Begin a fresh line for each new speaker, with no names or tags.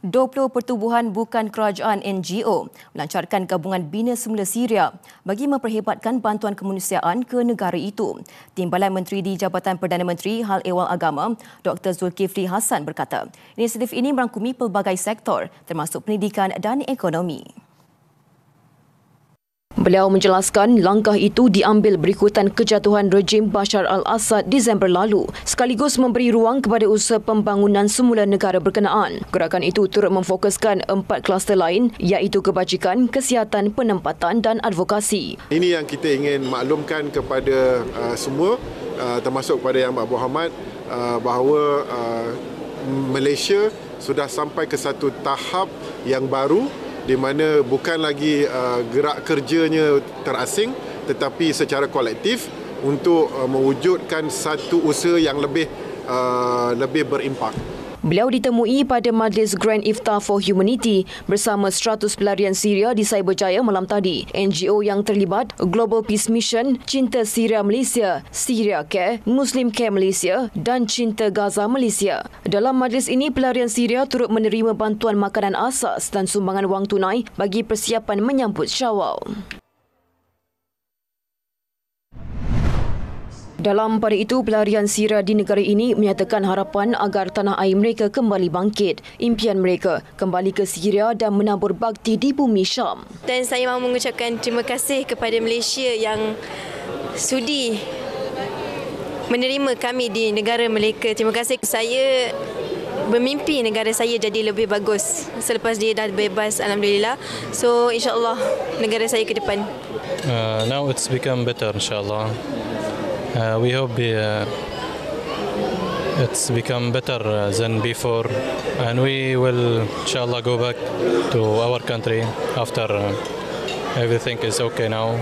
20 pertubuhan bukan kerajaan NGO melancarkan gabungan bina semula Syria bagi memperhebatkan bantuan kemanusiaan ke negara itu. Timbalan Menteri di Jabatan Perdana Menteri Hal Ehwal Agama, Dr. Zulkifli Hassan berkata, inisiatif ini merangkumi pelbagai sektor termasuk pendidikan dan ekonomi. Beliau menjelaskan langkah itu diambil berikutan kejatuhan rejim Bashar al-Assad Disember lalu sekaligus memberi ruang kepada usaha pembangunan semula negara berkenaan. Gerakan itu turut memfokuskan 4 kluster lain iaitu kebajikan, kesihatan, penempatan dan advokasi.
Ini yang kita ingin maklumkan kepada semua termasuk kepada Yang Abu Hamad bahawa Malaysia sudah sampai ke satu tahap yang baru di mana bukan lagi gerak kerjanya terasing tetapi secara kolektif untuk mewujudkan satu usaha yang lebih berimpak.
Beliau ditemui pada Majlis Grand Iftar for Humanity bersama 100 pelarian Syria di Cyberjaya malam tadi. NGO yang terlibat Global Peace Mission, Cinta Syria Malaysia, Syria Care, Muslim Care Malaysia dan Cinta Gaza Malaysia. Dalam majlis ini, pelarian Syria turut menerima bantuan makanan asas dan sumbangan wang tunai bagi persiapan menyambut Syawal. Dalam pada itu, pelarian Syria di negara ini menyatakan harapan agar tanah air mereka kembali bangkit. Impian mereka kembali ke Syria dan menabur bakti di bumi Syam.
Dan saya mahu mengucapkan terima kasih kepada Malaysia yang sudi menerima kami di negara mereka. Terima kasih. Saya bermimpi negara saya jadi lebih bagus selepas dia dah bebas, alhamdulillah. So insya-Allah negara saya ke depan.
Now it's become better, insya-Allah. We hope it's become better than before, and we will inshallah go back to our country after everything is okay now.